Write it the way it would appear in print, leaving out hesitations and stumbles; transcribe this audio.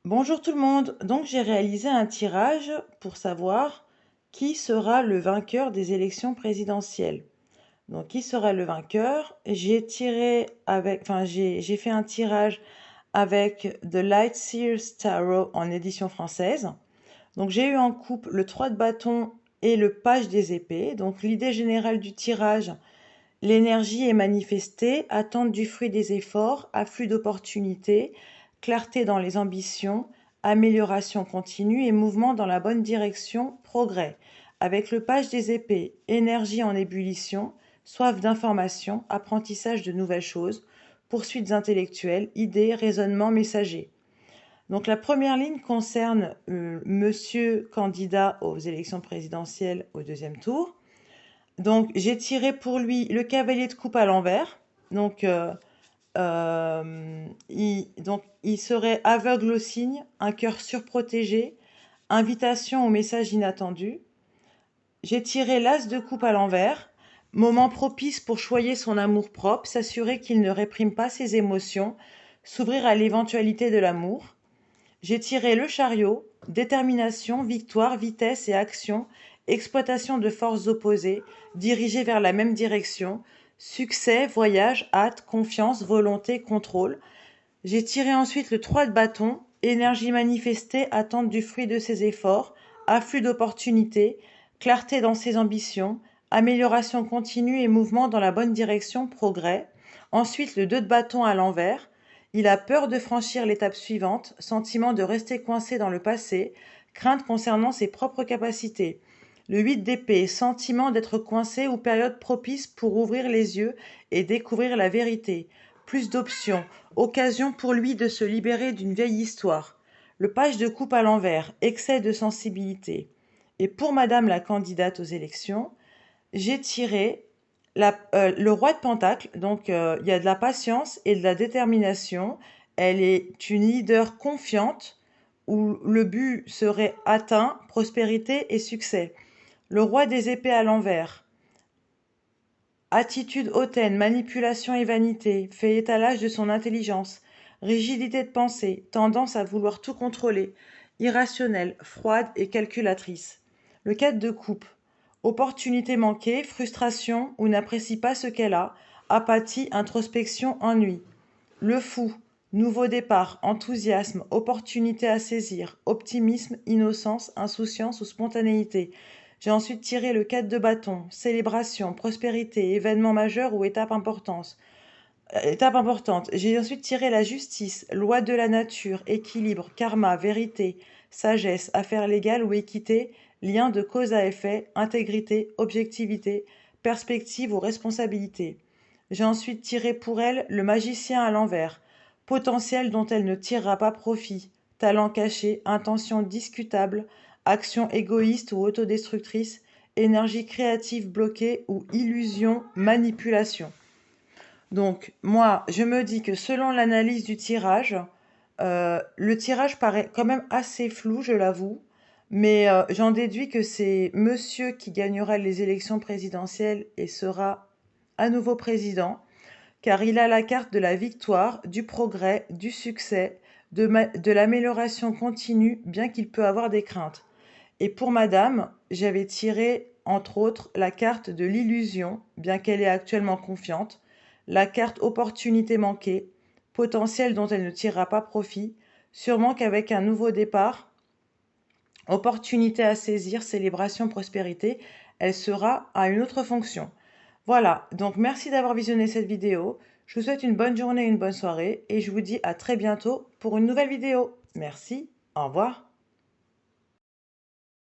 Bonjour tout le monde. Donc j'ai réalisé un tirage pour savoir qui sera le vainqueur des élections présidentielles. Donc qui sera le vainqueur? J'ai tiré avec, enfin j'ai fait un tirage avec The Light Seers Tarot en édition française. Donc j'ai eu en coupe le 3 de bâton et le page des épées. Donc l'idée générale du tirage: l'énergie est manifestée, attente du fruit des efforts, afflux d'opportunités, clarté dans les ambitions, amélioration continue et mouvement dans la bonne direction, progrès. Avec le page des épées, énergie en ébullition, soif d'information, apprentissage de nouvelles choses, poursuites intellectuelles, idées, raisonnements messagers. Donc la première ligne concerne monsieur candidat aux élections présidentielles au deuxième tour. Donc, j'ai tiré pour lui le cavalier de coupe à l'envers. Donc, il serait aveugle au signe, un cœur surprotégé, invitation au message inattendu. J'ai tiré l'as de coupe à l'envers, moment propice pour choyer son amour-propre, s'assurer qu'il ne réprime pas ses émotions, s'ouvrir à l'éventualité de l'amour. J'ai tiré le chariot, détermination, victoire, vitesse et action, exploitation de forces opposées, dirigées vers la même direction, succès, voyage, hâte, confiance, volonté, contrôle. J'ai tiré ensuite le 3 de bâton, énergie manifestée, attente du fruit de ses efforts, afflux d'opportunités, clarté dans ses ambitions, amélioration continue et mouvement dans la bonne direction, progrès. Ensuite le 2 de bâton à l'envers, il a peur de franchir l'étape suivante, sentiment de rester coincé dans le passé, crainte concernant ses propres capacités. Le 8 d'épée, sentiment d'être coincé ou période propice pour ouvrir les yeux et découvrir la vérité. Plus d'options, occasion pour lui de se libérer d'une vieille histoire. Le page de coupe à l'envers, excès de sensibilité. Et pour madame la candidate aux élections, j'ai tiré le roi de Pentacle. Donc il y a de la patience et de la détermination. Elle est une leader confiante où le but serait atteint, prospérité et succès. Le roi des épées à l'envers. Attitude hautaine, manipulation et vanité, fait étalage de son intelligence, rigidité de pensée, tendance à vouloir tout contrôler, irrationnelle, froide et calculatrice. Le 4 de coupe, opportunité manquée, frustration ou n'apprécie pas ce qu'elle a, apathie, introspection, ennui. Le fou, nouveau départ, enthousiasme, opportunité à saisir, optimisme, innocence, insouciance ou spontanéité. J'ai ensuite tiré le 4 de bâton, célébration, prospérité, événement majeur ou étape importante. J'ai ensuite tiré la justice, loi de la nature, équilibre, karma, vérité, sagesse, affaire légale ou équité, lien de cause à effet, intégrité, objectivité, perspective ou responsabilité. J'ai ensuite tiré pour elle le magicien à l'envers, potentiel dont elle ne tirera pas profit, talent caché, intention discutable, action égoïste ou autodestructrice, énergie créative bloquée ou illusion, manipulation. Donc, moi, je me dis que selon l'analyse du tirage, le tirage paraît quand même assez flou, je l'avoue, mais j'en déduis que c'est monsieur qui gagnera les élections présidentielles et sera à nouveau président, car il a la carte de la victoire, du progrès, du succès, de l'amélioration continue, bien qu'il peut avoir des craintes. Et pour madame, j'avais tiré, entre autres, la carte de l'illusion, bien qu'elle est actuellement confiante, la carte opportunité manquée, potentiel dont elle ne tirera pas profit, sûrement qu'avec un nouveau départ, opportunité à saisir, célébration, prospérité, elle sera à une autre fonction. Voilà, donc merci d'avoir visionné cette vidéo. Je vous souhaite une bonne journée et une bonne soirée et je vous dis à très bientôt pour une nouvelle vidéo. Merci, au revoir.